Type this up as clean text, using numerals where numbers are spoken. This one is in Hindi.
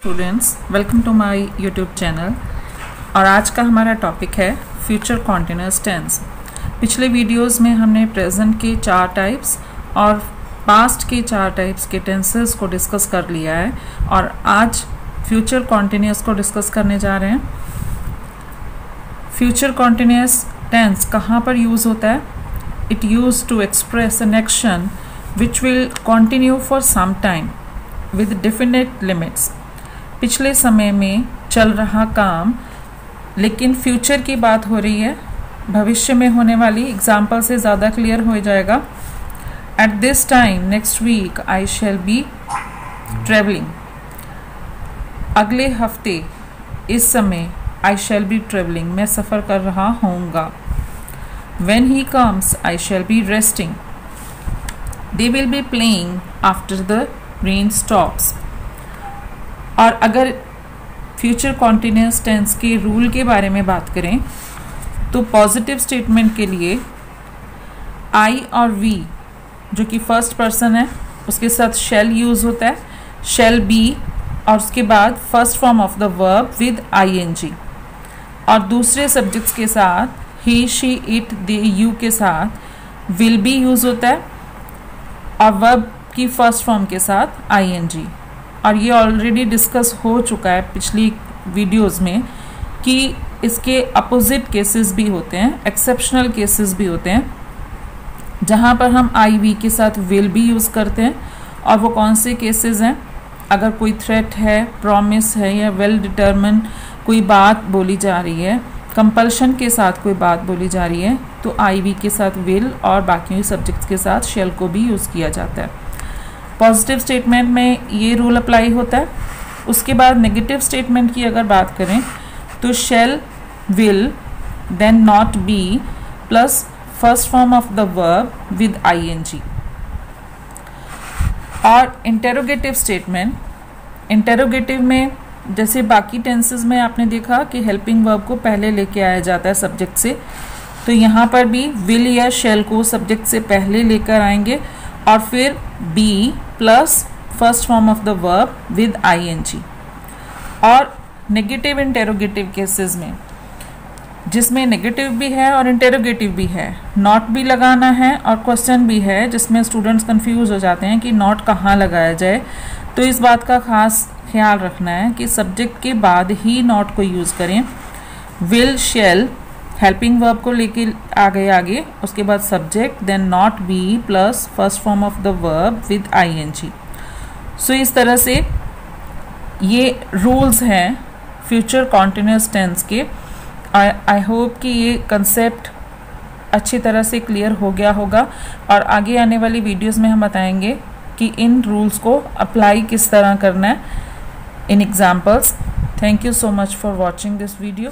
Students, welcome to my YouTube channel. और आज का हमारा टॉपिक है फ्यूचर कॉन्टिन्यूअस टेंस। पिछले वीडियोस में हमने प्रेजेंट के 4 टाइप्स और पास्ट के 4 टाइप्स के टेंसेस को डिस्कस कर लिया है और आज फ्यूचर कॉन्टिन्यूअस को डिस्कस करने जा रहे हैं। फ्यूचर कॉन्टिन्यूअस टेंस कहाँ पर यूज़ होता है? It use to express an action which will continue for some time with definite limits. पिछले समय में चल रहा काम, लेकिन फ्यूचर की बात हो रही है, भविष्य में होने वाली। एग्जाम्पल से ज़्यादा क्लियर हो जाएगा। At this time next week I shall be travelling. अगले हफ्ते इस समय आई शैल बी ट्रेवलिंग, मैं सफ़र कर रहा होऊंगा। When he comes I shall be resting. They will be playing after the rain stops. और अगर फ्यूचर कॉन्टिन्यूअस टेंस के रूल के बारे में बात करें तो पॉजिटिव स्टेटमेंट के लिए आई और वी जो कि फर्स्ट पर्सन है उसके साथ शैल यूज़ होता है, शैल बी, और उसके बाद first form of the verb with ING. और दूसरे सब्जेक्ट्स के साथ he, she, it, they, you के साथ विल बी यूज़ होता है और वर्ब की फर्स्ट फॉर्म के साथ आईएनजी। और ये ऑलरेडी डिस्कस हो चुका है पिछली वीडियोस में कि इसके अपोजिट केसेस भी होते हैं, एक्सेप्शनल केसेस भी होते हैं, जहाँ पर हम आई वी के साथ विल भी यूज़ करते हैं। और वो कौन से केसेस हैं? अगर कोई थ्रेट है, प्रॉमिस है या वेल डिटर्मिन कोई बात बोली जा रही है, कंपल्शन के साथ कोई बात बोली जा रही है, तो आई वी के साथ विल और बाकी सब्जेक्ट्स के साथ शेल को भी यूज़ किया जाता है। पॉजिटिव स्टेटमेंट में ये रूल अप्लाई होता है। उसके बाद नेगेटिव स्टेटमेंट की अगर बात करें तो shall, will, then not B plus first form of the verb with ING. और इंटेरोगेटिव स्टेटमेंट, इंटेरोगेटिव में जैसे बाकी टेंसेस में आपने देखा कि हेल्पिंग वर्ब को पहले लेके आया जाता है सब्जेक्ट से, तो यहाँ पर भी विल या शेल को सब्जेक्ट से पहले लेकर आएंगे और फिर be plus first form of the verb with ING. और नेगेटिव इंटेरोगेटिव केसेस में, जिसमें नेगेटिव भी है और इंटेरोगेटिव भी है, नॉट भी लगाना है और क्वेश्चन भी है, जिसमें स्टूडेंट्स कंफ्यूज हो जाते हैं कि नॉट कहाँ लगाया जाए। तो इस बात का खास ख्याल रखना है कि सब्जेक्ट के बाद ही नॉट को यूज़ करें। विल, शेल हेल्पिंग वर्ब को लेके आगे, उसके बाद subject, then not B plus first form of the verb with ING. So इस तरह से ये रूल्स हैं फ्यूचर कॉन्टिन्यूअस टेंस के। आई होप कि ये कंसेप्ट अच्छी तरह से क्लियर हो गया होगा और आगे आने वाली वीडियोस में हम बताएंगे कि इन रूल्स को अप्लाई किस तरह करना है in examples. Thank you so much for watching this video.